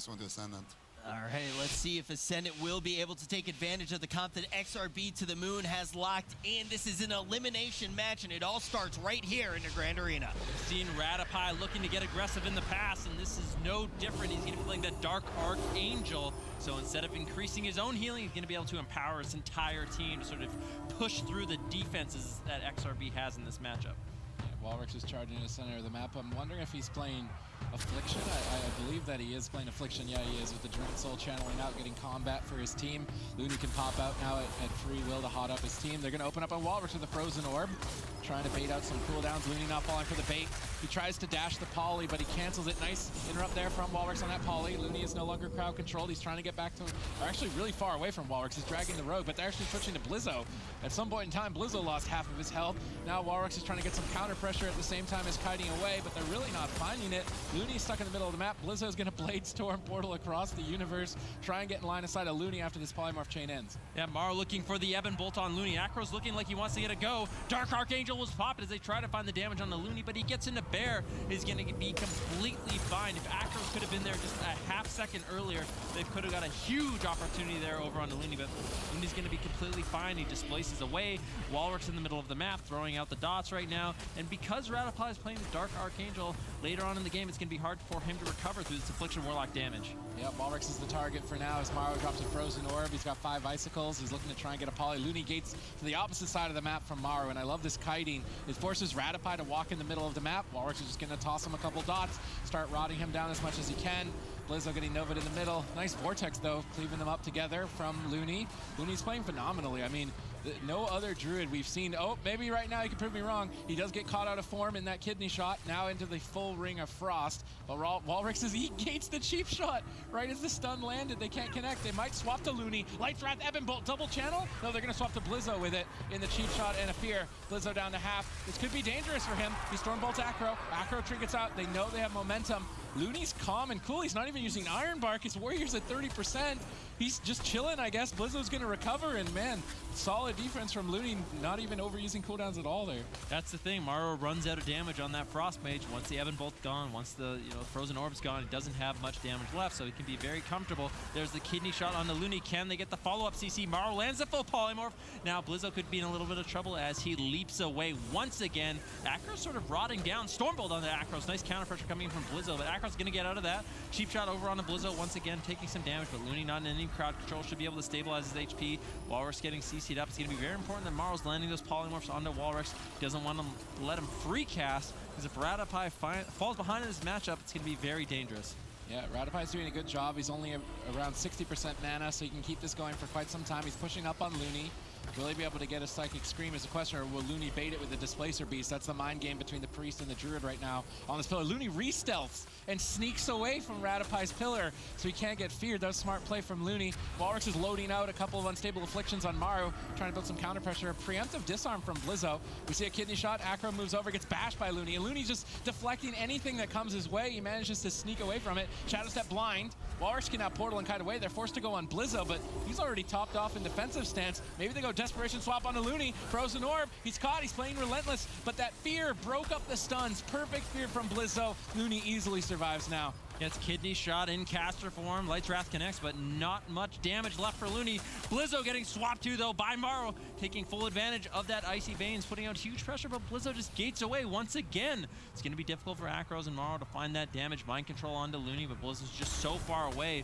this one to Ascendant. All right, let's see if Ascendant will be able to take advantage of the comp that XRB to the moon has locked in. This is an elimination match, and it all starts right here in the Grand Arena. We've seen Radopi looking to get aggressive in the past, and this is no different. He's going to be playing the Dark Archangel, so instead of increasing his own healing, he's going to be able to empower his entire team to sort of push through the defenses that XRB has in this matchup. Yeah, Walrix is charging in the center of the map. I'm wondering if he's playing Affliction. I believe that he is playing Affliction. Yeah, he is, with the Druid Soul channeling out, getting combat for his team. Looney can pop out now at free will to hot up his team. They're going to open up on Walrix with a Frozen Orb, trying to bait out some cooldowns. Looney not falling for the bait. He tries to dash the poly, but he cancels it. Nice interrupt there from Walrix on that poly. Looney is no longer crowd controlled. He's trying to get back to, or actually really far away from Walrix. He's dragging the rogue, but they're actually switching to Blizzo. At some point in time, Blizzo lost half of his health. Now Walrix is trying to get some counter pressure at the same time as kiting away, but they're really not finding it. Looney's stuck in the middle of the map. Blizzo is going to Blade Storm portal across the universe, try and get in line of sight of Looney after this polymorph chain ends. Yeah, Maro looking for the Ebon Bolt on Looney. Acro's looking like he wants to get a go. Dark Archangel was popped as they try to find the damage on the Looney, but he gets into Bear. He's going to be completely fine. If Acros could have been there just a half second earlier, they could have got a huge opportunity there over on the Looney, but Looney's going to be completely fine. He displaces away. Walrix in the middle of the map, throwing out the dots right now, and because Radopi is playing the Dark Archangel, later on in the game, it's going to be hard for him to recover through this Affliction Warlock damage. Yeah, Walrix is the target for now as Maro drops a Frozen Orb. He's got 5 icicles. He's looking to try and get a poly. Looney gates to the opposite side of the map from Maro, and I love this kiting. It forces Radopi to walk in the middle of the map. Walrix is just going to toss him a couple dots, start rotting him down as much as he can. Blizzo getting Nova'd in the middle. Nice Vortex, though, cleaving them up together from Looney. Looney's playing phenomenally. I mean, no other Druid we've seen. Oh, maybe right now you can prove me wrong. He does get caught out of form in that kidney shot, now into the full ring of frost. But Walrix he gates the cheap shot right as the stun landed. They can't connect. They might swap to Looney. Light's Wrath, Ebon Bolt, double channel? No, they're going to swap to Blizzo with it in the cheap shot and a fear. Blizzo down to half. This could be dangerous for him. He Storm Bolts Acro. Acro triggers out. They know they have momentum. Looney's calm and cool. He's not even using Iron Bark. His Warrior's at 30%. He's just chilling, I guess. Blizzo's going to recover, and man, solid defense from Looney, not even overusing cooldowns at all there. That's the thing. Maro runs out of damage on that Frost Mage. Once the Ebon Bolt's gone, once the Frozen Orb's gone, he doesn't have much damage left, so he can be very comfortable. There's the kidney shot on the Looney. Can they get the follow-up CC? Maro lands the full polymorph. Now Blizzo could be in a little bit of trouble as he leaps away once again. Acro's sort of rotting down. Stormbolt on the Acros. Nice counter pressure coming in from Blizzo, but Acro's going to get out of that. Cheap shot over on the Blizzo once again, taking some damage, but Looney not in any crowd control, should be able to stabilize his HP. Walrix getting CC'd up. It's going to be very important that Maro's landing those polymorphs onto Walrix. He doesn't want to let him free cast, because if Radopi falls behind in this matchup, it's going to be very dangerous. Yeah, Radopi's doing a good job. He's only around 60% mana, so he can keep this going for quite some time. He's pushing up on Looney. Will he be able to get a Psychic Scream is a question, or will Looney bait it with the Displacer Beast? That's the mind game between the Priest and the Druid right now on this pillar. Looney re-stealths and sneaks away from Radopi's pillar, so he can't get feared. That was a smart play from Looney. Walrix is loading out a couple of unstable afflictions on Maro, trying to build some counter pressure. A preemptive disarm from Blizzo. We see a kidney shot. Acro moves over, gets bashed by Looney, and Looney's just deflecting anything that comes his way. He manages to sneak away from it. Shadow Step blind. Walrix can now portal and kite away. They're forced to go on Blizzo, but he's already topped off in defensive stance. Maybe they go Desperation Swap onto Looney. Frozen Orb. He's caught. He's playing Relentless, but that fear broke up the stuns. Perfect fear from Blizzo. Looney easily survives now. Gets kidney shot in caster form. Light's Wrath connects, but not much damage left for Looney. Blizzo getting swapped to, though, by Maro, taking full advantage of that Icy Veins, putting out huge pressure, but Blizzo just gates away once again. It's going to be difficult for Acros and Maro to find that damage. Mind control onto Looney, but Blizzo's just so far away.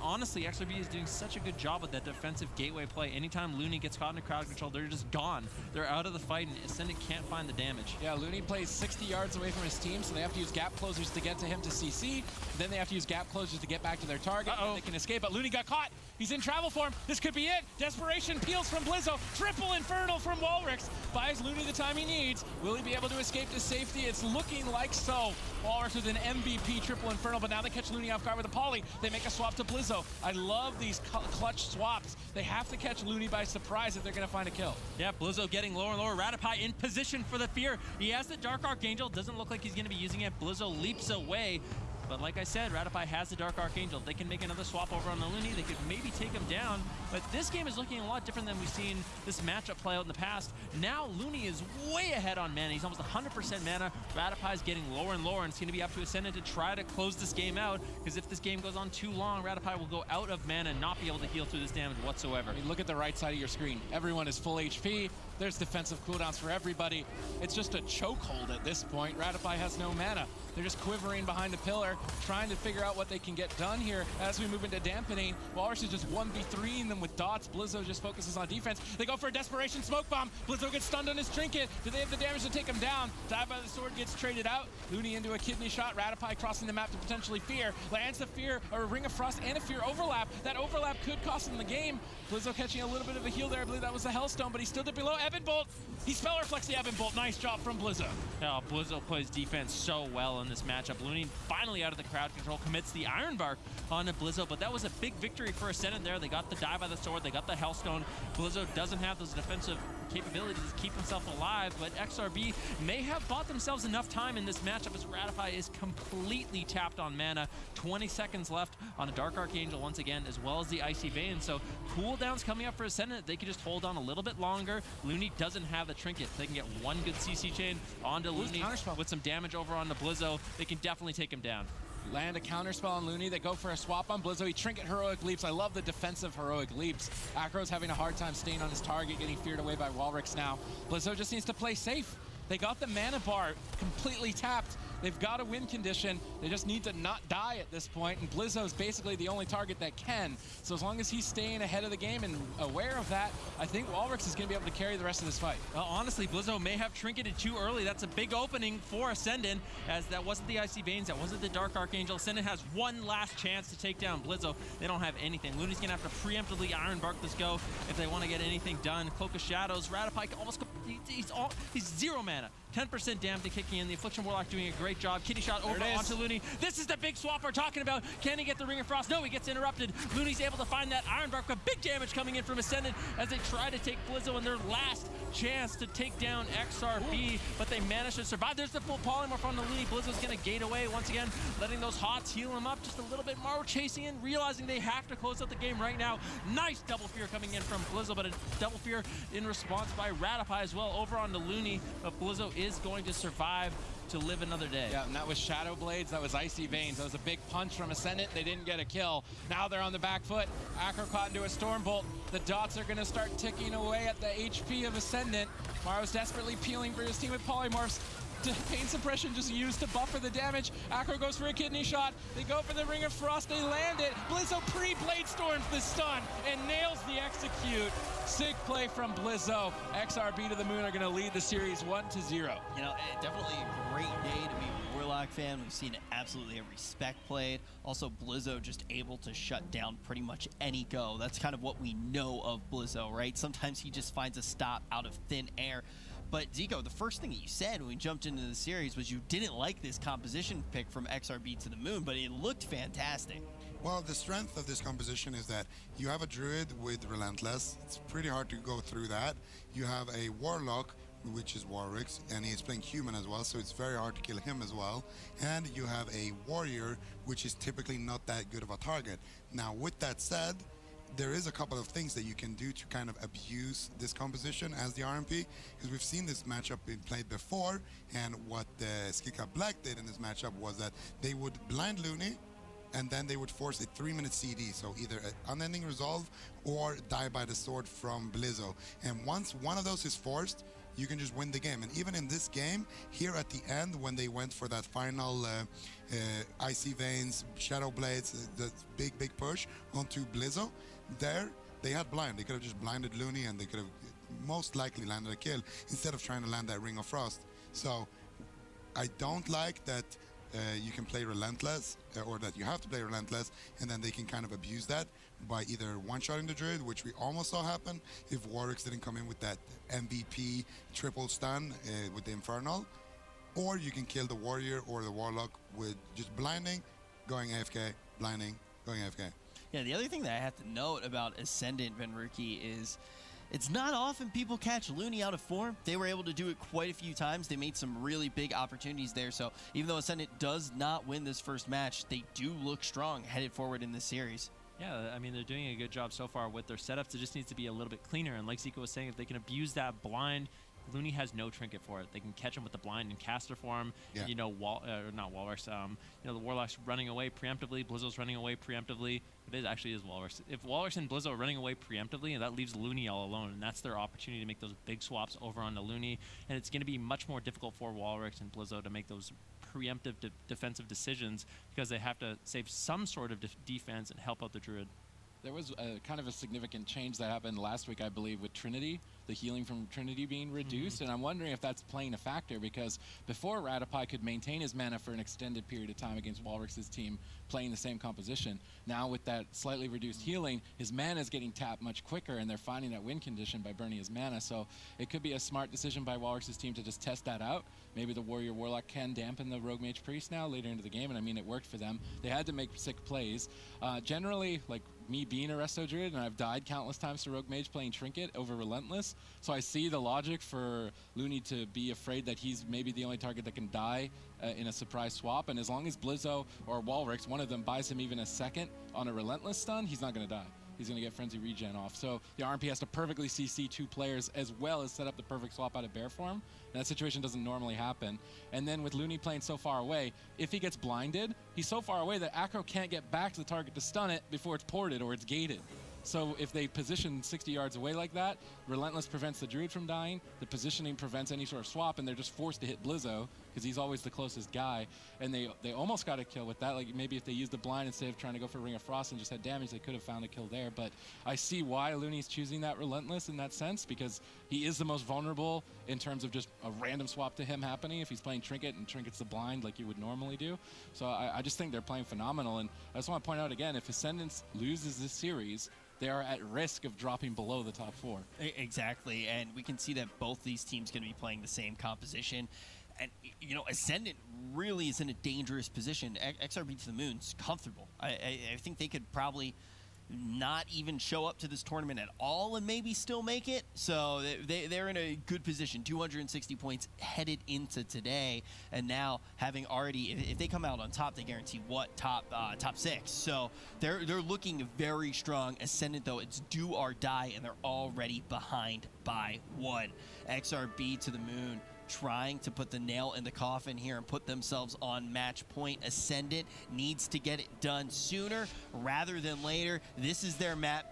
Honestly, XRB is doing such a good job with that defensive gateway play. Anytime Looney gets caught in a crowd control, they're just gone. They're out of the fight, and Ascendant can't find the damage. Yeah, Looney plays 60 yards away from his team, so they have to use gap closers to get to him to CC. Then they have to use gap closers to get back to their target. They can escape, but Looney got caught. He's in travel form. This could be it. Desperation peels from Blizzo. Triple Infernal from Walrix. Buys Looney the time he needs. Will he be able to escape to safety? It's looking like so. Walrix with an MVP Triple Infernal, but now they catch Looney off guard with a poly. They make a swap to Blizzo. I love these clutch swaps. They have to catch Looney by surprise if they're going to find a kill. Yeah, Blizzo getting lower and lower. Radopi in position for the fear. He has the Dark Archangel. Doesn't look like he's going to be using it. Blizzo leaps away. But like I said, Ratify has the Dark Archangel. They can make another swap over on the Looney. They could maybe take him down. But this game is looking a lot different than we've seen this matchup play out in the past. Now Looney is way ahead on mana. He's almost 100% mana. Ratify is getting lower and lower, and it's going to be up to Ascendant to try to close this game out, because if this game goes on too long, Ratify will go out of mana and not be able to heal through this damage whatsoever. I mean, look at the right side of your screen. Everyone is full HP. There's defensive cooldowns for everybody. It's just a chokehold at this point. Ratify has no mana. They're just quivering behind a pillar, trying to figure out what they can get done here as we move into dampening. Walrus is just 1v3ing them with dots. Blizzo just focuses on defense. They go for a desperation smoke bomb. Blizzo gets stunned on his trinket. Do they have the damage to take him down? Dive by the sword gets traded out. Looney into a kidney shot. Ratify crossing the map to potentially Fear. Lands the Fear, or a Ring of Frost and a Fear overlap. That overlap could cost him the game. Blizzo catching a little bit of a heal there. I believe that was a Hellstone, but he's still dipping below. Evan Bolt. He spell reflects the Evan Bolt. Nice job from Blizzo. Oh, Blizzo plays defense so well in this matchup. Looney finally out of the crowd control, commits the Iron Bark onto Blizzo, but that was a big victory for Ascendant there. They got the dive by the sword, they got the Hellstone. Blizzo doesn't have those defensive capabilities to keep himself alive, but XRB may have bought themselves enough time in this matchup as Ratify is completely tapped on mana. 20 seconds left on a Dark Archangel once again, as well as the Icy Vein. So cooldowns coming up for Ascendant. They can just hold on a little bit longer. Looney doesn't have the trinket. They can get one good CC chain onto Looney with some damage over onto Blizzo. They can definitely take him down. Land a counterspell on Looney. They go for a swap on Blizzo. He trinket heroic leaps. I love the defensive heroic leaps. Acro's having a hard time staying on his target, getting feared away by Walrix now. Blizzo just needs to play safe. They got the mana bar completely tapped. They've got a win condition. They just need to not die at this point, and Blizzo's basically the only target that can. So as long as he's staying ahead of the game and aware of that, I think Walrix is going to be able to carry the rest of this fight. Well, honestly, Blizzo may have trinketed too early. That's a big opening for Ascendant, as that wasn't the Icy Veins, that wasn't the Dark Archangel. Ascendant has one last chance to take down Blizzo. They don't have anything. Looney's going to have to preemptively Iron Bark this go if they want to get anything done. Cloak of Shadows, Ratify almost, he's 0 mana. 10% damage to kicking in. The Affliction Warlock doing a great job. Kidney shot over onto Looney. This is the big swap we're talking about. Can he get the Ring of Frost? No, he gets interrupted. Looney's able to find that Iron Bark, but big damage coming in from Ascendant as they try to take Blizzo in their last chance to take down XRB, but they manage to survive. There's the full polymorph on the Looney. Blizzo's gonna gate away once again, letting those hots heal him up just a little bit more, chasing in, realizing they have to close out the game right now. Nice double fear coming in from Blizzo, but a double fear in response by Ratify as well over on the Looney, but Blizzo is going to survive to live another day. Yeah, and that was Shadow Blades, that was Icy Veins. That was a big punch from Ascendant. They didn't get a kill. Now they're on the back foot. Acro caught into a Stormbolt. The dots are gonna start ticking away at the HP of Ascendant. Maro's desperately peeling for his team with polymorphs. Pain suppression just used to buffer the damage. Acro goes for a kidney shot. They go for the Ring of Frost. They land it. Blizzo pre-Blade Storms the stun and nails the execute. Sick play from Blizzo. XRB to the moon are going to lead the series 1-0. You know, definitely a great day to be a Warlock fan. We've seen absolutely every spec played. Also, Blizzo just able to shut down pretty much any go. That's kind of what we know of Blizzo, right? Sometimes he just finds a stop out of thin air. But Zico, the first thing that you said when we jumped into the series was you didn't like this composition pick from XRB to the moon, but it looked fantastic. Well, the strength of this composition is that you have a druid with Relentless. It's pretty hard to go through that. You have a warlock, which is Warwick's, and he's playing human as well, so it's very hard to kill him as well. And you have a warrior, which is typically not that good of a target. Now, with that said, there is a couple of things that you can do to kind of abuse this composition as the RMP, because we've seen this matchup being played before, and what the EUCup Black did in this matchup was that they would blind Looney, and then they would force a 3-minute CD, so either an unending resolve or die by the sword from Blizzo. And once one of those is forced, you can just win the game. And even in this game, here at the end, when they went for that final Icy Veins, Shadow Blades, the big push onto Blizzo, there they had blind. They could have just blinded Looney and they could have most likely landed a kill instead of trying to land that Ring of Frost. So I don't like that you can play Relentless, or that you have to play Relentless, and then they can kind of abuse that by either one-shotting the Druid, which we almost saw happen if Warwick didn't come in with that MVP triple stun with the Infernal, or you can kill the Warrior or the Warlock with just blinding, going AFK, blinding, going AFK. Yeah, the other thing that I have to note about Ascendant Venruki is It's not often people catch Looney out of form. They were able to do it quite a few times. They made some really big opportunities there. So even though Ascendant does not win this first match, they do look strong headed forward in this series. Yeah, I mean, they're doing a good job so far with their setups. It just needs to be a little bit cleaner. And like Zico was saying, if they can abuse that blind, Looney has no trinket for it. They can catch him with the blind and caster form. Yeah. You know, not Walrus. You know, the Warlock's running away preemptively. Blizzo's running away preemptively. It actually is Walrus. If Walrus and Blizzo are running away preemptively, and that leaves Looney all alone, and that's their opportunity to make those big swaps over onto Looney. And it's going to be much more difficult for Walrus and Blizzo to make those preemptive defensive decisions because they have to save some sort of defense and help out the Druid. There was kind of a significant change that happened last week, I believe, with Trinity, the healing from Trinity being reduced, and I'm wondering if that's playing a factor because before Radopi could maintain his mana for an extended period of time against Walrix's team playing the same composition, now with that slightly reduced healing, his mana is getting tapped much quicker, and they're finding that win condition by burning his mana, so it could be a smart decision by Walrix's team to just test that out. Maybe the Warrior Warlock can dampen the Rogue Mage Priest now later into the game, and I mean, it worked for them. They had to make sick plays. Generally, like, me being a resto druid, and I've died countless times to Rogue Mage playing Trinket over Relentless, so I see the logic for Looney to be afraid that he's maybe the only target that can die in a surprise swap, and as long as Blizzo or Walrix, one of them, buys him even a second on a Relentless stun, he's not going to die. He's going to get Frenzy Regen off. So the RMP has to perfectly CC two players as well as set up the perfect swap out of Bear form. And that situation doesn't normally happen. And then with Looney playing so far away, if he gets blinded, he's so far away that Acro can't get back to the target to stun it before it's ported or it's gated. So if they position 60 yards away like that, Relentless prevents the Druid from dying, the positioning prevents any sort of swap, and they're just forced to hit Blizzo because he's always the closest guy. And they almost got a kill with that. Like maybe if they used the blind instead of trying to go for Ring of Frost and just had damage, they could have found a kill there. But I see why Looney's choosing that Relentless in that sense because he is the most vulnerable in terms of just a random swap to him happening if he's playing Trinket and Trinket's the blind like you would normally do. So I just think they're playing phenomenal. And I just want to point out again, if Ascendant loses this series, they are at risk of dropping below the top four. Exactly, and we can see that both these teams going to be playing the same composition. And, you know, Ascendant really is in a dangerous position. XRB to the Moon's comfortable. I think they could probably not even show up to this tournament at all and maybe still make it. So they're in a good position, 260 points headed into today. And now having already, if they come out on top, they guarantee what? Top 6. So they're looking very strong. Ascendant, though, it's do or die, and they're already behind by 1. XRB to the Moon, trying to put the nail in the coffin here and put themselves on match point. Ascendant needs to get it done sooner rather than later. This is their map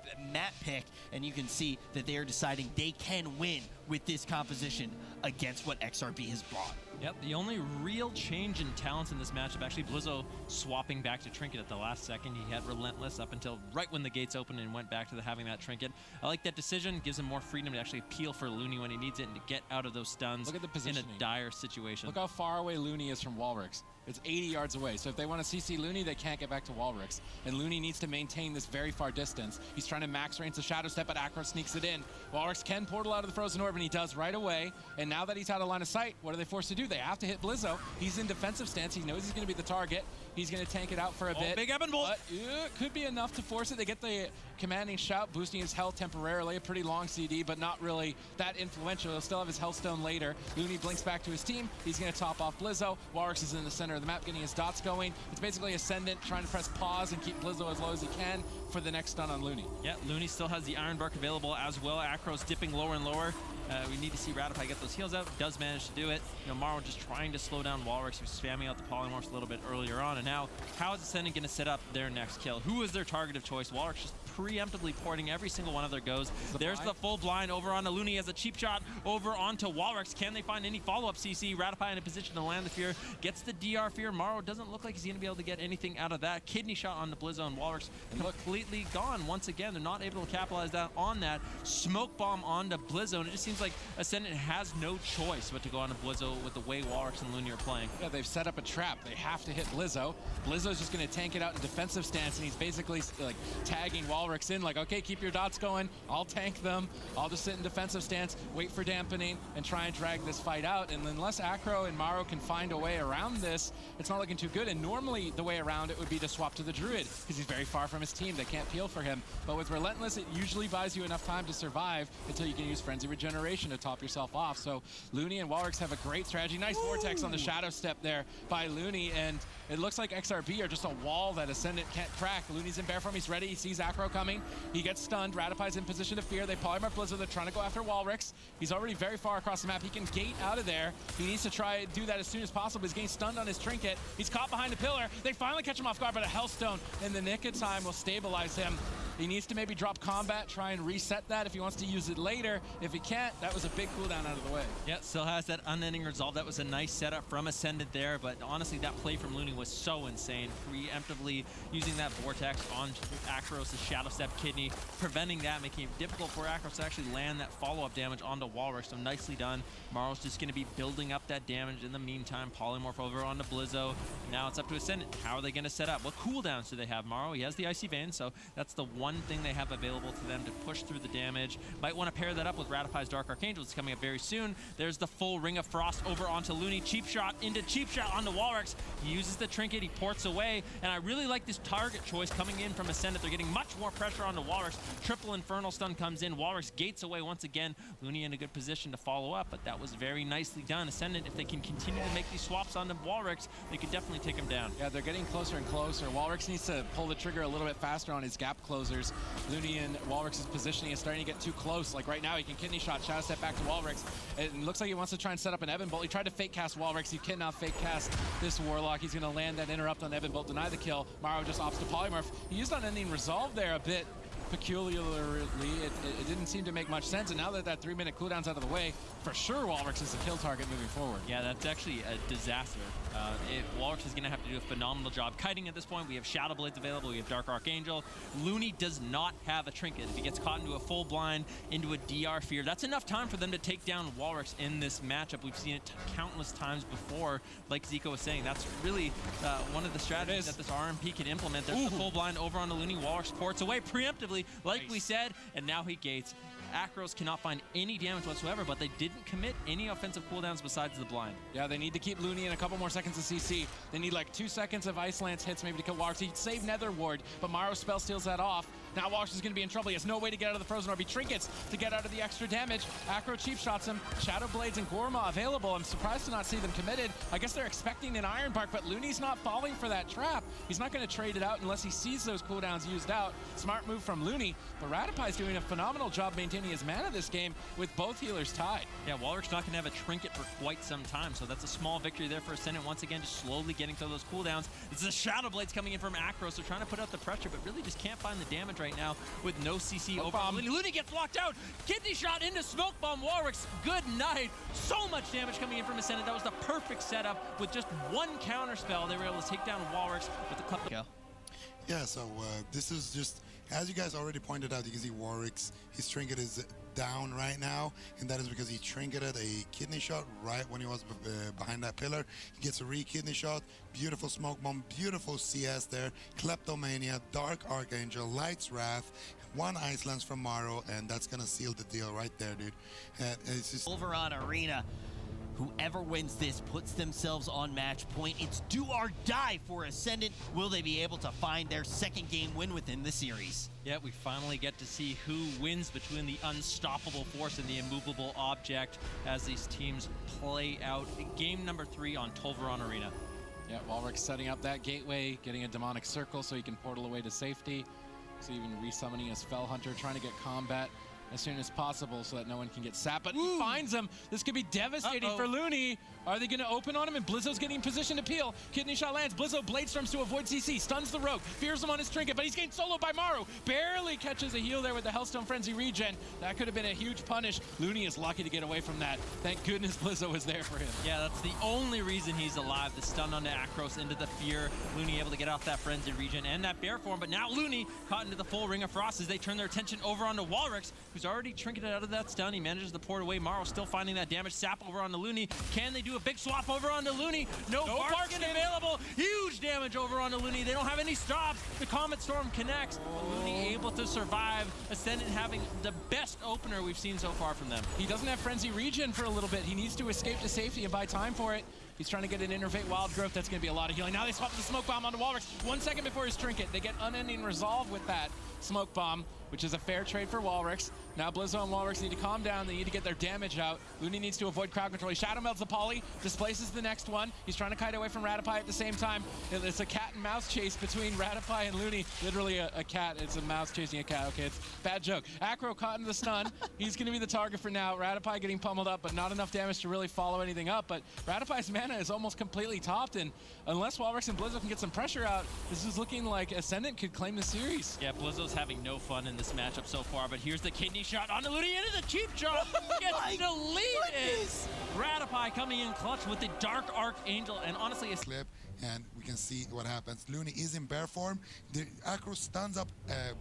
pick, and you can see that they are deciding they can win with this composition against what XRB has brought. Yep, the only real change in talents in this matchup, actually Blizzo swapping back to Trinket at the last second. He had Relentless up until right when the gates opened and went back to having that Trinket. I like that decision. Gives him more freedom to actually peel for Looney when he needs it and to get out of those stuns. Look at the positioning. In a dire situation. Look how far away Looney is from Walrix. It's 80 yards away. So if they want to CC Looney, they can't get back to Walrix. And Looney needs to maintain this very far distance. He's trying to max range the Shadow Step, but Acro sneaks it in. Walrix can portal out of the Frozen Orb, and he does right away. And now that he's out of line of sight, what are they forced to do? They have to hit Blizzo. He's in defensive stance. He knows he's going to be the target. He's going to tank it out for a bit. Big Ebon Bolt. But could be enough to force it. They get the commanding shout, boosting his health temporarily. A pretty long CD, but not really that influential. He'll still have his Hellstone later. Looney blinks back to his team. He's going to top off Blizzo. Walrix is in the center of the map, getting his dots going. It's basically Ascendant trying to press pause and keep Blizzo as low as he can for the next stun on Looney. Yeah, Looney still has the Iron Bark available as well. Acro's dipping lower and lower. We need to see Radopi get those heals out. Does manage to do it. You know, Maro just trying to slow down Walrix, who's spamming out the polymorphs a little bit earlier on. And now, how is Ascendant going to set up their next kill? Who is their target of choice? Walrix just preemptively porting every single one of their goes. There's the full blind over onto Looney as a cheap shot over onto Walrix. Can they find any follow-up CC? Radopi in a position to land the Fear. Gets the DR Fear. Maro doesn't look like he's going to be able to get anything out of that. Kidney shot on the Blizzo, and Walrix completely gone. Once again, they're not able to capitalize on that. Smoke bomb onto Blizzo, and it just seems like Ascendant has no choice but to go onto Blizzo with the way Walrix and Looney are playing. Yeah, they've set up a trap. They have to hit Blizzo. Blizzo's just going to tank it out in defensive stance, and he's basically like tagging Walrix in, like, okay, keep your dots going. I'll tank them. I'll just sit in defensive stance, wait for dampening, and try and drag this fight out. And unless Acro and Maro can find a way around this, it's not looking too good. And normally the way around it would be to swap to the druid because he's very far from his team. They can't peel for him. But with Relentless, it usually buys you enough time to survive until you can use Frenzy Regeneration to top yourself off. So Looney and Walrix have a great strategy. Nice vortex on the shadow step there by Looney, and it looks like XRB are just a wall that Ascendant can't crack. Looney's in bear form, he's ready, he sees Acro coming, he gets stunned, Ratipai's in position to fear, they polymorph Blizzard, they're trying to go after Walrix. He's already very far across the map, he can gate out of there. He needs to try and do that as soon as possible. He's getting stunned on his trinket, he's caught behind a pillar, they finally catch him off guard, but a Hellstone in the nick of time will stabilize him. He needs to maybe drop combat, try and reset that if he wants to use it later. If he can't, that was a big cooldown out of the way. Yeah, still has that unending resolve. That was a nice setup from Ascendant there, but honestly, that play from Looney was so insane. Preemptively using that vortex on Akros' Shadow Step Kidney, preventing that, making it difficult for Akros to actually land that follow-up damage onto Walrix. So nicely done. Maro's just going to be building up that damage in the meantime. Polymorph over onto Blizzo. Now it's up to Ascendant. How are they going to set up? What cooldowns do they have? Maro, he has the Icy Vein, so that's the one thing they have available to them to push through the damage. Might want to pair that up with Ratipai's Dark Archangel. It's coming up very soon. There's the full Ring of Frost over onto Looney. Cheap shot into cheap shot onto Walrix. He uses the trinket, he ports away, and I really like this target choice coming in from Ascendant. They're getting much more pressure onto Walrix. Triple Infernal Stun comes in. Walrix gates away once again. Looney in a good position to follow up, but that was very nicely done. Ascendant, if they can continue to make these swaps onto Walrix, they could definitely take him down. Yeah, they're getting closer and closer. Walrix needs to pull the trigger a little bit faster on his gap closers. Looney and Walrix's positioning is starting to get too close. Like right now, he can kidney shot, shadow step back to Walrix. It looks like he wants to try and set up an Ebon Bolt. He tried to fake cast Walrix. He cannot fake cast this Warlock. He's going to land that interrupt on Ebon Bolt, deny the kill. Maro just opts to polymorph. He used Unending Resolve there a bit peculiarly. It didn't seem to make much sense, and now that that 3-minute cooldown's out of the way, for sure Walrix is the kill target moving forward. Yeah, that's actually a disaster. Walrix is going to have to do a phenomenal job kiting at this point. We have Shadow Blades available, we have Dark Archangel. Looney does not have a trinket. If he gets caught into a full blind, into a DR fear, that's enough time for them to take down Walrix in this matchup. We've seen it countless times before, like Zico was saying. That's really one of the strategies that this RMP can implement. There's the full blind over on the Looney. Walrix ports away preemptively, like we said, and now he gates. Akros cannot find any damage whatsoever, but they didn't commit any offensive cooldowns besides the blind. Yeah, they need to keep Looney in a couple more seconds of CC. They need like 2 seconds of Ice Lance hits maybe to kill Walrix. He'd save Nether Ward, but Maro spell steals that off. Now Walrix is going to be in trouble. He has no way to get out of the Frozen Orb. He trinkets to get out of the extra damage. Acro cheap shots him. Shadow Blades and Gorma available. I'm surprised to not see them committed. I guess they're expecting an Iron Bark, but Looney's not falling for that trap. He's not going to trade it out unless he sees those cooldowns used out. Smart move from Looney, but Ratipai's doing a phenomenal job maintaining his mana this game with both healers tied. Yeah, Walrix not going to have a trinket for quite some time, so that's a small victory there for Ascendant. Once again, just slowly getting through those cooldowns. This is the Shadow Blades coming in from Akros. They're trying to put out the pressure, but really just can't find the damage right now with no CC over Looney. Looney gets blocked out. Kidney shot into Smoke Bomb. Walrix, good night. So much damage coming in from Ascendant. That was the perfect setup. With just one counter spell, they were able to take down Walrix with the clip. Yeah, so this is just, as you guys already pointed out, you can see Warwick's, his trinket is down right now, and that is because he trinketed a kidney shot right when he was behind that pillar. He gets a re-kidney shot, beautiful smoke bomb, beautiful CS there, Kleptomania, Dark Archangel, Light's Wrath, 1 Ice Lance from Maro, and that's gonna seal the deal right there, dude. It's just over on Arena. Whoever wins this puts themselves on match point. It's do or die for Ascendant. Will they be able to find their second game win within the series? Yeah, we finally get to see who wins between the unstoppable force and the immovable object as these teams play out game number 3 on Tolvaron Arena. Yeah, Walrix setting up that gateway, getting a demonic circle so he can portal away to safety. So even resummoning a Spell Hunter, trying to get combat as soon as possible so that no one can get sapped, but he finds him. This could be devastating for Looney. Are they going to open on him? And Blizzo's getting in position to peel. Kidney shot lands. Blizzo blade storms to avoid CC, stuns the rogue, fears him on his trinket, but he's getting soloed by Maru. Barely catches a heal there with the Hellstone Frenzy regen. That could have been a huge punish. Looney is lucky to get away from that. Thank goodness Blizzo was there for him. Yeah, that's the only reason he's alive. The stun onto Akros into the fear. Looney able to get off that Frenzy regen and that bear form, but now Looney caught into the full Ring of Frost as they turn their attention over onto Walrix, who's already trinketed out of that stun. He manages to port away. Maro still finding that damage. Sap over onto Looney. Can they do a big swap over onto Looney? No Barkskin available. Huge damage over onto Looney. They don't have any stops. The Comet Storm connects. Looney able to survive. Ascendant having the best opener we've seen so far from them. He doesn't have Frenzy regen for a little bit. He needs to escape to safety and buy time for it. He's trying to get an Innervate Wild Growth. That's going to be a lot of healing. Now they swap the Smoke Bomb onto Walrus. 1 second before his Trinket. They get Unending Resolve with that Smoke Bomb, which is a fair trade for Walrus. Now Blizzo and Walrus need to calm down. They need to get their damage out. Looney needs to avoid crowd control. He Shadow Melts the Poly, displaces the next one. He's trying to kite away from Rattapie at the same time. It's a cat and mouse chase between Rattapie and Looney. Literally a cat. It's a mouse chasing a cat. Okay, it's a bad joke. Acro caught in the stun. He's going to be the target for now. Rattapie getting pummeled up, but not enough damage to really follow anything up. But Rattapie's mana is almost completely topped, and unless Walrus and Blizzo can get some pressure out, this is looking like Ascendant could claim the series. Yeah, Blizzo's having no fun in this matchup so far, but here's the kidney shot onto Looney into the cheap shot. Gets deleted. Rattapie coming in clutch with the Dark Archangel, and honestly, it's Clip, and we can see what happens. Looney is in bear form. The Acro stuns up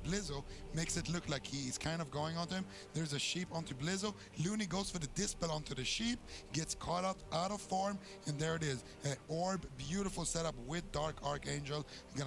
Blizzo, makes it look like he is kind of going onto him. There's a sheep onto Blizzo. Looney goes for the dispel onto the sheep, gets caught out of form, and there it is. Orb, beautiful setup with Dark Archangel.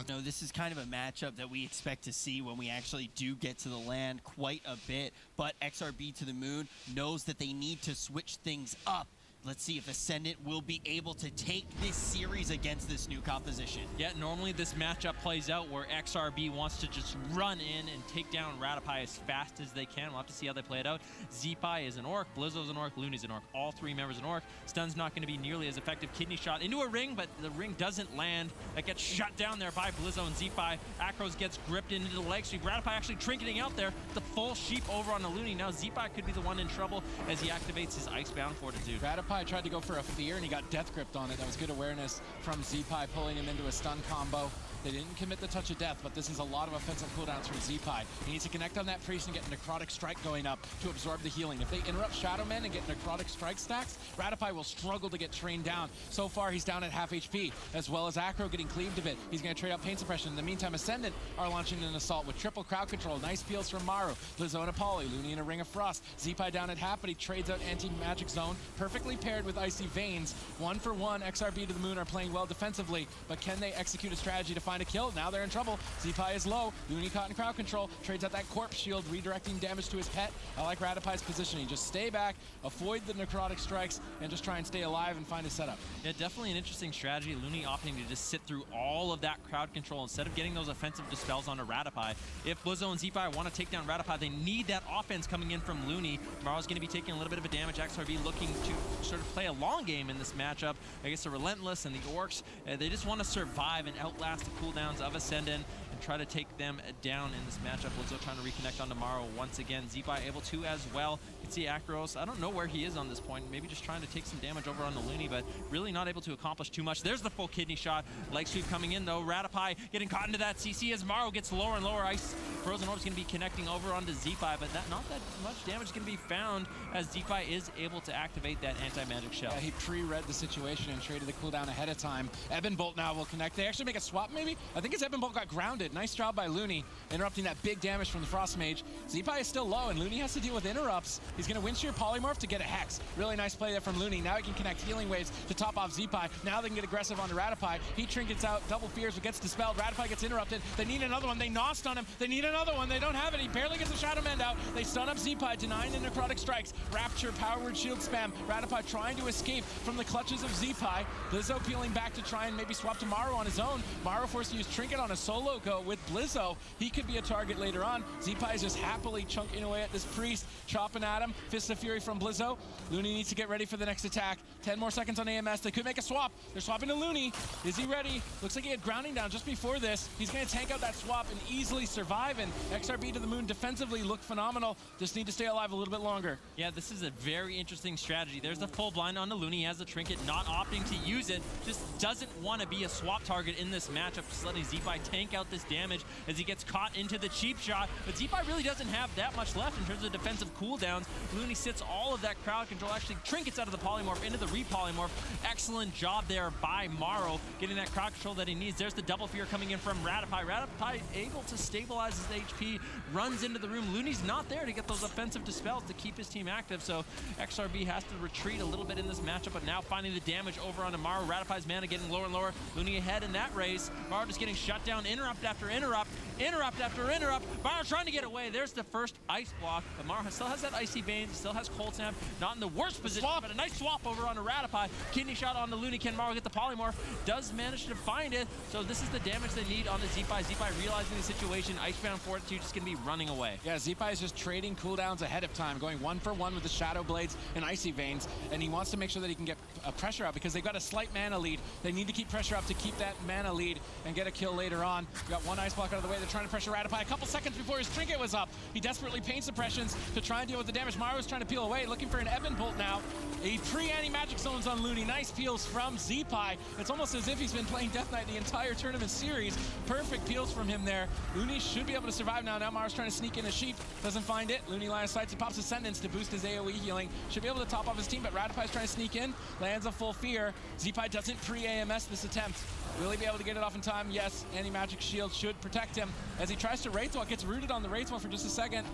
No, this is kind of a matchup that we expect to see when we actually do get to the land quite a bit, but XRB to the moon knows that they need to switch things up. Let's see if Ascendant will be able to take this series against this new composition. Yeah, normally this matchup plays out where XRB wants to just run in and take down Rattapie as fast as they can. We'll have to see how they play it out. Zeepai is an Orc, Blizzo's an Orc, Looney's an Orc. All three members an Orc. Stun's not going to be nearly as effective. Kidney shot into a ring, but the ring doesn't land. That gets shut down there by Blizzo and Zeepai. Acros gets gripped into the leg sweep. Rattapie actually trinketing out there. The full sheep over on the Looney. Now Zeepai could be the one in trouble as he activates his Icebound Fortitude. Rattapie tried to go for a fear, and he got death gripped on it. That was good awareness from Zeepai, pulling him into a stun combo. They didn't commit the touch of death, but this is a lot of offensive cooldowns from Zeepai. He needs to connect on that priest and get Necrotic Strike going up to absorb the healing. If they interrupt Shadow Men and get Necrotic Strike stacks, Rattapie will struggle to get trained down. So far, he's down at half HP, as well as Acro getting cleaved a bit. He's going to trade out Pain Suppression. In the meantime, Ascendant are launching an assault with triple crowd control. Nice peels from Maru. Blizzo and a Poly. Looney in a Ring of Frost. Zeepai down at half, but he trades out Anti-Magic Zone, perfectly paired with Icy Veins. 1 for 1, XRB to the moon are playing well defensively, but can they execute a strategy to find a kill? Now they're in trouble. Zeepai is low. Looney caught in crowd control. Trades out that Corpse Shield, redirecting damage to his pet. I like Rattapie's positioning. Just stay back, avoid the Necrotic Strikes, and just try and stay alive and find a setup. Yeah, definitely an interesting strategy. Looney opting to just sit through all of that crowd control instead of getting those offensive dispels onto Rattapie. If Blizzo and Zeepai want to take down Rattapie, they need that offense coming in from Looney. Maro's going to be taking a little bit of a damage. XRB looking to sort of play a long game in this matchup. I guess the Relentless and the Orcs, they just want to survive and outlast the cooldowns of Ascendant and try to take them down in this matchup. Blizzo trying to reconnect on Tomorrow once again. Zeepai able to as well. You can see Acros, I don't know where he is on this point. Maybe just trying to take some damage over on the Looney, but really not able to accomplish too much. There's the full kidney shot. Leg sweep coming in though. Rattapie getting caught into that CC as Morrow gets lower and lower. Ice Frozen Orb's going to be connecting over onto Zeepai, but not that much damage is going to be found as Zeepai is able to activate that anti-magic shell. Yeah, he pre-read the situation and traded the cooldown ahead of time. Ebon Bolt now will connect. They actually make a swap maybe? I think it's Ebon Bolt got grounded. Nice job by Looney, interrupting that big damage from the Frost Mage. Zeepai is still low, and Looney has to deal with interrupts. He's going to Wind Shear Polymorph to get a Hex. Really nice play there from Looney. Now he can connect Healing Waves to top off Zeepai. Now they can get aggressive onto Rattapie. He trinkets out, double fears, but gets dispelled. Rattapie gets interrupted. They need another one. They nost on him. They need another one. They don't have it. He barely gets a Shadow Mend out. They stun up Zeepai, denying the Necrotic Strikes. Rapture, Power Word Shield spam. Rattapie trying to escape from the clutches of Zeepai. Blizzo peeling back to try and maybe swap to Maru on his own. Maru forced to use Trinket on a solo go with Blizzo. He could be a target later on. Zeepai is just happily chunking away at this priest, chopping at him. Fist of Fury from Blizzo. Looney needs to get ready for the next attack. 10 more seconds on AMS. They could make a swap. They're swapping to Looney. Is he ready? Looks like he had grounding down just before this. He's going to tank out that swap and easily survive, and XRB to the moon defensively look phenomenal. Just need to stay alive a little bit longer. Yeah, this is a very interesting strategy. There's the full blind on the Looney. He has the Trinket, not opting to use it. Just doesn't want to be a swap target in this matchup. Just letting Zeepai tank out this damage as he gets caught into the cheap shot. But Zeepai really doesn't have that much left in terms of defensive cooldowns. Looney sits all of that crowd control, actually trinkets out of the polymorph into the repolymorph. Excellent job there by Morrow, getting that crowd control that he needs. There's the double fear coming in from Rattapie. Rattapie able to stabilize his HP, runs into the room. Looney's not there to get those offensive dispels to keep his team active, so XRB has to retreat a little bit in this matchup, but now finding the damage over onto Maru. Rattapie's mana getting lower and lower. Looney ahead in that race. Maru just getting shut down, interrupt after interrupt, interrupt after interrupt. Maru trying to get away. There's the first ice block, but Maru still has that Icy Veins, still has Cold Snap, not in the worst position, but a nice swap over on Ratify. Kidney shot on the Looney. Can Maro get the polymorph? Does manage to find it, so this is the damage they need on the Z-Fi. Z-Fi realizing the situation, Icebound Fortitude just gonna be running away. Yeah, Z-Fi is just trading cooldowns ahead of time, going 1-for-1 with the Shadow Blades and Icy Veins, and he wants to make sure that he can get a pressure out because they've got a slight mana lead. They need to keep pressure up to keep that mana lead and get a kill later on. We got one Ice Block out of the way. They're trying to pressure Ratify a couple seconds before his trinket was up. He desperately paint suppressions to try and deal with the damage. Maro's trying to peel away, looking for an Ebon Bolt now. A pre-anti-magic zones on Looney. Nice peels from Z-Pi. It's almost as if he's been playing Death Knight the entire tournament series. Perfect peels from him there. Looney should be able to survive now. Now Maro's trying to sneak in a sheep. Doesn't find it. Looney line of sight. He pops Ascendance to boost his AoE healing. Should be able to top off his team, but Ratify's trying to sneak in. Lands a full fear. Z-Pi doesn't pre-AMS this attempt. Will he be able to get it off in time? Yes. Anti-magic shield should protect him. As he tries to Wraith Walk, gets rooted on the Wraith Walk for just a second.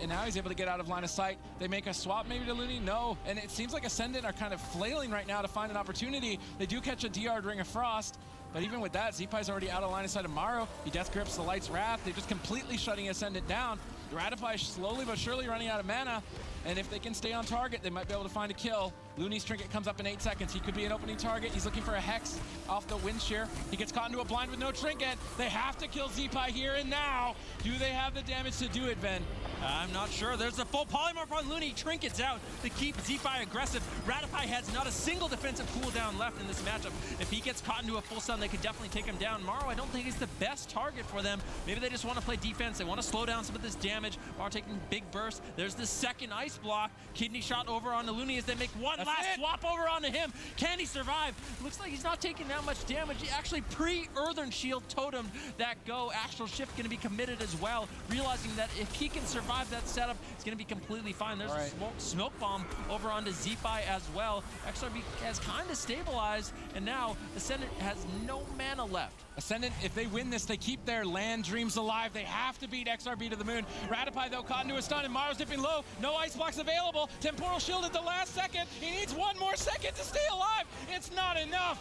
And now he's able to get out of line of sight. They make a swap maybe to Looney? No. And it seems like Ascendant are kind of flailing right now to find an opportunity. They do catch a DR Ring of Frost. But even with that, Z-Pi's already out of line of sight of Maro. He death grips the Light's Wrath. They're just completely shutting Ascendant down. Ratify slowly but surely running out of mana. And if they can stay on target, they might be able to find a kill. Looney's trinket comes up in 8 seconds. He could be an opening target. He's looking for a Hex off the wind shear. He gets caught into a blind with no trinket. They have to kill Z-Pi here and now. Do they have the damage to do it, Ben? I'm not sure. There's a full polymorph on Looney. Trinkets out to keep Z-Fi aggressive. Ratify has not a single defensive cooldown left in this matchup. If he gets caught into a full stun, they could definitely take him down. Maro, I don't think, is the best target for them. Maybe they just want to play defense. They want to slow down some of this damage. Maro taking big bursts. There's the second Ice Block. Kidney shot over on the Looney as they make one last swap over onto him. Can he survive? Looks like he's not taking that much damage. He actually pre-Earthen Shield totemed that go. Astral Shift going to be committed as well, realizing that if he can survive that setup, it's going to be completely fine. There's a smoke bomb over onto Z-Fi as well. XRB has kind of stabilized, and now Ascendant has no mana left. Ascendant, if they win this, they keep their land dreams alive. They have to beat XRB to the moon. Ratify, though, caught into a stun, and Maro's dipping low. No ice blocks available. Temporal shield at the last second. He needs one more second to stay alive. It's not enough.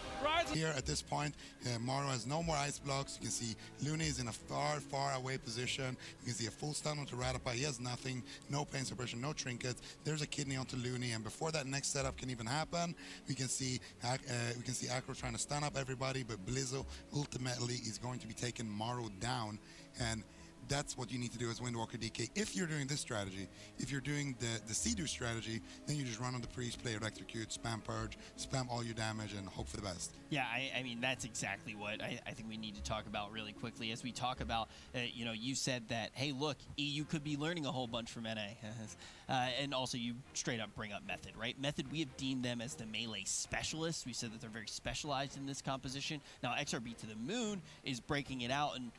Here at this point, Maro has no more ice blocks. You can see Looney is in a far, far away position. You can see a full stun onto Ratify. He has nothing, no pain suppression, no trinkets. There's a kidney onto Looney, and before that next setup can even happen, we can see Acro trying to stun up everybody, but Blizzo ultimately is going to be taking Maro down, and that's what you need to do as Windwalker DK. If you're doing this strategy, if you're doing the Sea-Doo strategy, then you just run on the priest, play Electrocute, spam Purge, spam all your damage, and hope for the best. Yeah, I mean, that's exactly what I think we need to talk about really quickly. As we talk about, you know, you said that, hey, look, EU could be learning a whole bunch from NA. And also you straight up bring up Method, right? Method, we have deemed them as the melee specialists. We said that they're very specialized in this composition. Now, XRB to the moon is breaking it out, and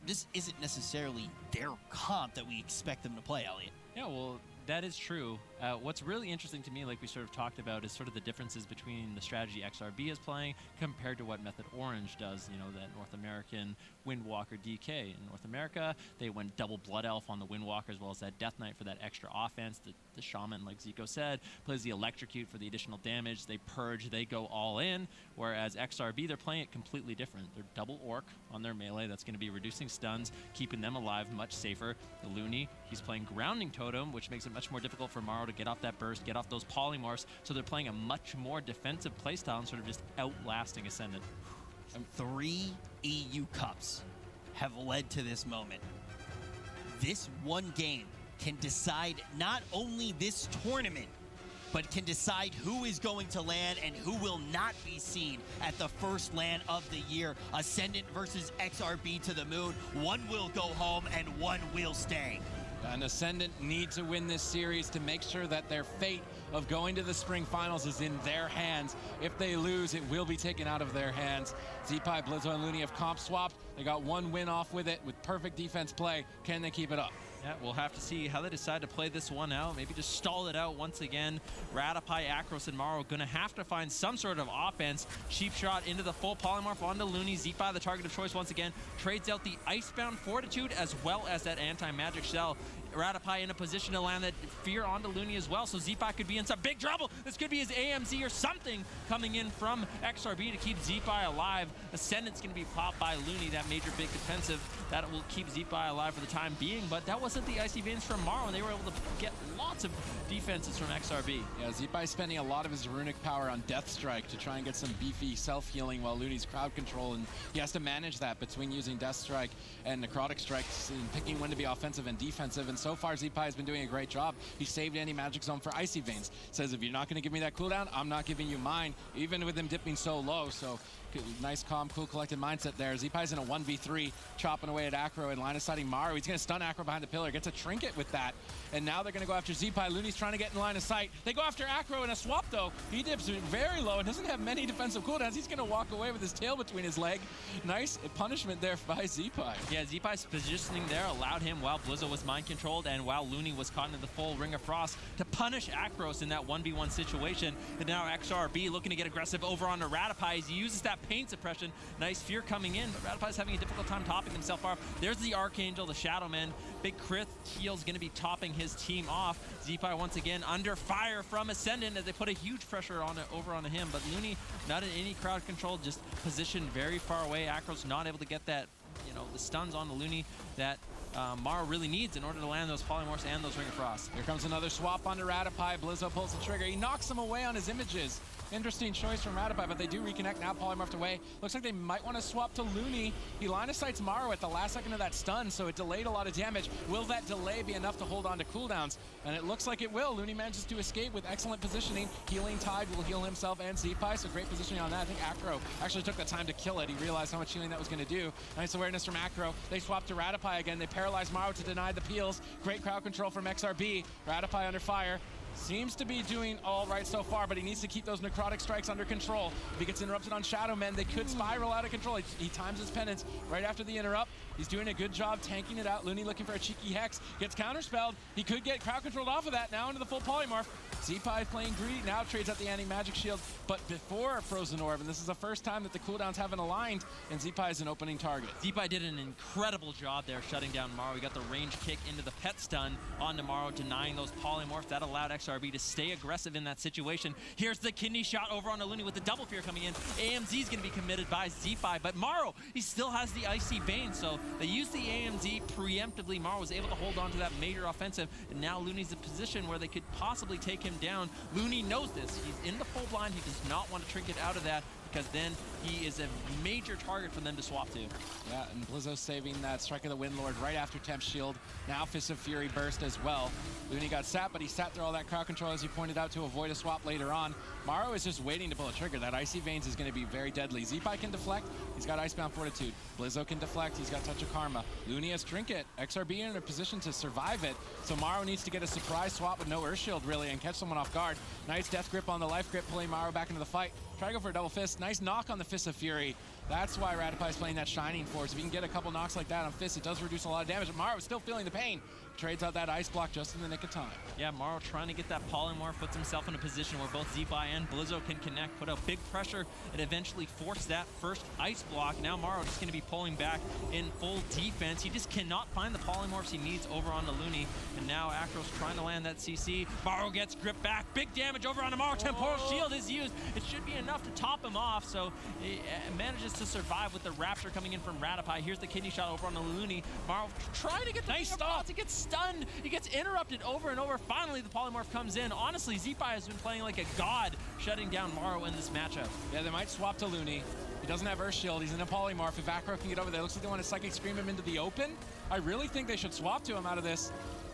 this isn't necessarily their comp that we expect them to play, Elliot. Yeah, well, that is true. What's really interesting to me, like we sort of talked about, is sort of the differences between the strategy XRB is playing compared to what Method Orange does, you know, that North American Windwalker DK. In North America, they went double Blood Elf on the Windwalker as well as that Death Knight for that extra offense. The Shaman, like Zico said, plays the Electrocute for the additional damage. They Purge, they go all in, whereas XRB, they're playing it completely different. They're double Orc on their melee. That's going to be reducing stuns, keeping them alive much safer. The Looney, he's playing Grounding Totem, which makes it much more difficult for Maro to get off that burst, get off those polymorphs, so they're playing a much more defensive playstyle and sort of just outlasting Ascendant. 3 EUCups have led to this moment. This one game can decide not only this tournament, but can decide who is going to land and who will not be seen at the first LAN of the year. Ascendant versus XRB to the moon. One will go home and one will stay. And Ascendant need to win this series to make sure that their fate of going to the spring finals is in their hands. If they lose, it will be taken out of their hands. Z-Pi, Blizzo, and Looney have comp swapped. They got one win off with it with perfect defense play. Can they keep it up? Yeah, we'll have to see how they decide to play this one out. Maybe just stall it out once again. Ratify, Akros, and Maro going to have to find some sort of offense. Cheap shot into the full polymorph onto Looney. Z-Pi, the target of choice once again, trades out the Icebound Fortitude as well as that anti-magic shell. Ratapai in a position to land that fear onto Looney as well, so Zeepai could be in some big trouble. This could be his AMZ or something coming in from XRB to keep Zeepai alive. Ascendant's going to be popped by Looney, that major big defensive that will keep Zeepai alive for the time being, but that wasn't the Icy Veins from Morrow, and they were able to get lots of defenses from XRB. Yeah, Zeepai spending a lot of his runic power on Death Strike to try and get some beefy self-healing while Looney's crowd control, and he has to manage that between using Death Strike and Necrotic Strikes and picking when to be offensive and defensive, and so far Zeepai has been doing a great job. He saved anti-magic zone for Icy Veins. Says, if you're not going to give me that cooldown, I'm not giving you mine, even with him dipping so low, so nice, calm, cool, collected mindset there. Zeepai's in a 1v3, chopping away at Acro and line of sighting Maru. He's going to stun Acro behind the pillar, gets a trinket with that, and now they're going to go after Zeepai. Looney's trying to get in line of sight. They go after Acro in a swap, though. He dips very low and doesn't have many defensive cooldowns. He's going to walk away with his tail between his leg. Nice punishment there by Zeepai. Yeah, Zeepai's positioning there allowed him, while Blizzo was mind-controlled and while Looney was caught in the full Ring of Frost, to punish Acros in that 1v1 situation. And now XRB looking to get aggressive over onto Ratapai as he uses that pain suppression. Nice fear coming in, but Ratapai's having a difficult time topping himself off. There's the Archangel, the Shadowman. Big Krith heal's going to be topping his team off. Zeepai once again under fire from Ascendant as they put a huge pressure on it over onto him, but Looney not in any crowd control, just positioned very far away. Acro's not able to get that, the stuns on the Looney that Mara really needs in order to land those polymorphs and those Ring of Frost. Here comes another swap onto Ratapai. Blizzo pulls the trigger. He knocks him away on his images. Interesting choice from Ratapai, but they do reconnect now. Polymorphed away. Looks like they might want to swap to Looney. He line of sights Maru at the last second of that stun, so it delayed a lot of damage. Will that delay be enough to hold on to cooldowns? And it looks like it will. Looney manages to escape with excellent positioning. Healing Tide will heal himself and Zeepai, so great positioning on that. I think Acro actually took the time to kill it. He realized how much healing that was going to do. Nice awareness from Acro. They swap to Ratapai again. They paralyze Maru to deny the peels. Great crowd control from XRB. Ratapai under fire. Seems to be doing all right so far, but he needs to keep those necrotic strikes under control. If he gets interrupted on Shadowmen, they could spiral out of control. He times his penance right after the interrupt. He's doing a good job tanking it out. Looney looking for a cheeky hex. Gets counterspelled. He could get crowd controlled off of that. Now into the full polymorph. Zeepai playing greedy. Now trades out the anti-magic shield, but before Frozen Orb, and this is the first time that the cooldowns haven't aligned, and Zeepai is an opening target. Zeepai did an incredible job there shutting down Morrow. He got the range kick into the pet stun on Morrow, denying those polymorphs. That allowed XRB to stay aggressive in that situation. Here's the kidney shot over on Looney with the double fear coming in. AMZ is going to be committed by Zeepai, but Morrow, he still has the Icy Vein, so they used the AMZ preemptively. Morrow was able to hold on to that major offensive, and now Looney's in a position where they could possibly take him down. Looney knows this. He's in the full blind. He does not want to trinket out of that, because then he is a major target for them to swap to. Yeah, and Blizzo saving that Strike of the Windlord right after Temp Shield. Now Fist of Fury burst as well. Looney got sat, but he sat through all that crowd control, as you pointed out, to avoid a swap later on. Morrow is just waiting to pull a trigger. That Icy Veins is going to be very deadly. Zeepai can deflect. He's got Icebound Fortitude. Blizzo can deflect. He's got Touch of Karma. Looney has Trinket. XRB in a position to survive it. So Morrow needs to get a surprise swap with no Earth Shield, really, and catch someone off guard. Nice Death Grip on the Life Grip, pulling Morrow back into the fight. Try to go for a double fist. Nice knock on the Fist of Fury. That's why Ratapai is playing that Shining Force. If you can get a couple knocks like that on Fist, it does reduce a lot of damage. But Morrow is still feeling the pain. Trades out that Ice Block just in the nick of time. Yeah, Morrow trying to get that polymorph, puts himself in a position where both Zeepai and Blizzo can connect, put out big pressure, and eventually force that first Ice Block. Now Morrow just going to be pulling back in full defense. He just cannot find the polymorphs he needs over on the Looney. And now Acro's trying to land that CC. Morrow gets gripped back. Big damage over on the Morrow. Temporal Shield is used. It should be enough to top him off, so he manages to survive with the Rapture coming in from Ratapai. Here's the kidney shot over on the Looney. Morrow trying to get the nice stop. He gets stunned. He gets interrupted over and over. Finally, the polymorph comes in. Honestly, Zeepai has been playing like a god, shutting down Morrow in this matchup. Yeah, they might swap to Looney. He doesn't have Earth Shield. He's in a polymorph. If Acro can get over there, looks like they want to Psychic Scream him into the open. I really think they should swap to him out of this.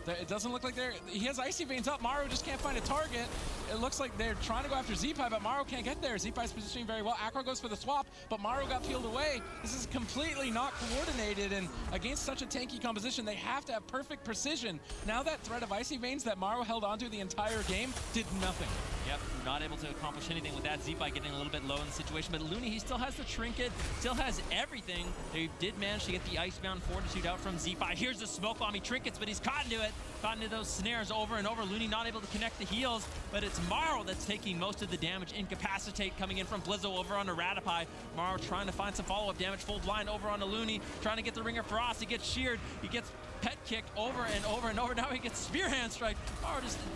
It doesn't look like he has Icy Veins up. Morrow just can't find a target. It looks like they're trying to go after Zeepai, but Morrow can't get there. Zeepai's positioning very well. Acro goes for the swap, but Morrow got peeled away. This is completely not coordinated, and against such a tanky composition, they have to have perfect precision. Now that threat of Icy Veins that Morrow held onto the entire game did nothing. Yep, not able to accomplish anything with that. Zeepai getting a little bit low in the situation, but Looney, he still has the Trinket, still has everything. They did manage to get the Icebound Fortitude out from Zeepai. Here's the Smoke Bomb. He Trinkets, but he's caught into it. Caught into those snares over and over. Looney not able to connect the heals, but it's Morrow that's taking most of the damage. Incapacitate coming in from Blizzo over onto Ratapai. Morrow trying to find some follow-up damage. Full blind over onto Looney, trying to get the Ring of Frost. He gets sheared. He gets pet kicked over and over and over. Now he gets spear hand strike.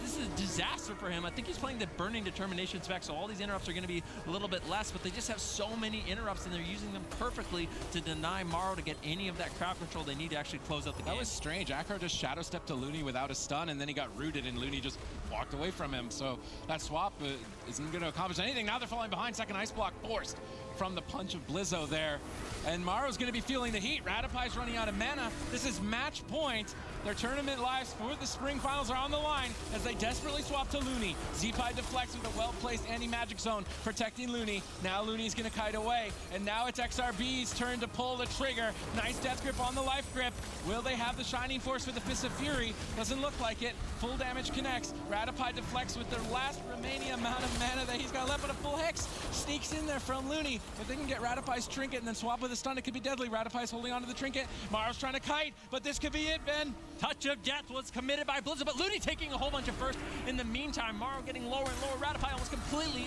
This is a disaster for him. I think he's playing the Burning Determination spec, so all these interrupts are going to be a little bit less, but they just have so many interrupts, and they're using them perfectly to deny Morrow to get any of that crowd control they need to actually close out the game. That was strange. Acro just shadow stepped to Looney without a stun, and then he got rooted, and Looney just walked away from him. So that swap isn't going to accomplish anything. Now they're falling behind. Second ice block forced from the punch of Blizzo there. And Morrow's going to be feeling the heat. Radipai's running out of mana. This is match point. Their tournament lives for the spring finals are on the line as they desperately swap to Looney. Zeepai deflects with a well-placed anti-magic zone, protecting Looney. Now Looney's going to kite away, and now it's XRB's turn to pull the trigger. Nice death grip on the life grip. Will they have the Shining Force for the Fist of Fury? Doesn't look like it. Full damage connects. Radipai deflects with the last remaining amount of mana that he's got left, but a full Hex sneaks in there from Looney. If they can get Radipai's trinket and then swap with a stun, it could be deadly. Radipai's holding onto the trinket. Morrow's trying to kite, but this could be it, Ben. Touch of death was committed by Blizzard, but Looney taking a whole bunch of first. In the meantime, Morrow getting lower and lower. Radipai almost completely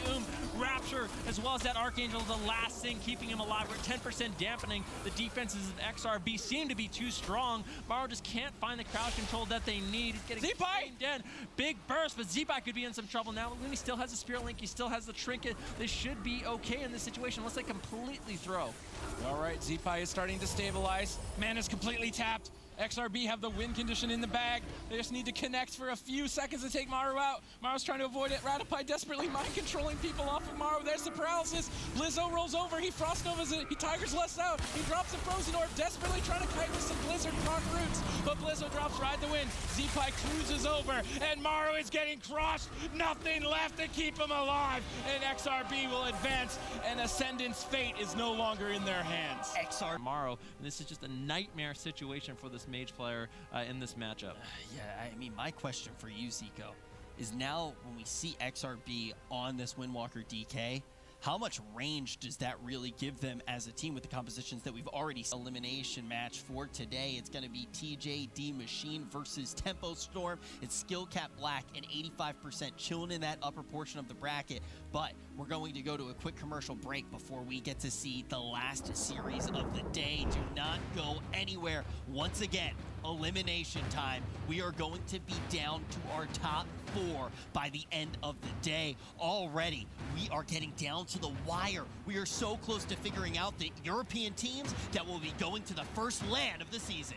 Rapture, as well as that Archangel, the last thing keeping him alive. We're 10% dampening. The defenses of XRB seem to be too strong. Morrow just can't find the crowd control that they need. He's getting Zeepai! dead. Big burst, but Zeepai could be in some trouble now. Looney still has the Spirit Link. He still has the trinket. They should be okay in this situation unless they completely throw. All right, Zeepai is starting to stabilize. Mana's completely tapped. XRB have the win condition in the bag. They just need to connect for a few seconds to take Morrow out. Morrow's trying to avoid it. Radipai desperately mind controlling people off of Morrow. There's the paralysis. Blizzo rolls over. He Frost Novas it. He Tigers Less out. He drops a Frozen Orb, desperately trying to kite with some Blizzard proc roots. But Blizzo drops Ride the Wind. Zeepai cruises over, and Morrow is getting crushed. Nothing left to keep him alive. And XRB will advance, and Ascendant's fate is no longer in their hands. Morrow, and this is just a nightmare situation for this mage player in this matchup. Yeah, I mean, my question for you, Zico, is now when we see XRB on this Windwalker DK, how much range does that really give them as a team with the compositions that we've already seen? Elimination match for today. It's going to be TJD Machine versus Tempo Storm. It's Skill Cap Black and 85% chilling in that upper portion of the bracket. But we're going to go to a quick commercial break before we get to see the last series of the day. Do not go anywhere. Once again, elimination time. We are going to be down to our top 4 by the end of the day. Already, we are getting down to the wire. We are so close to figuring out the European teams that will be going to the first LAN of the season.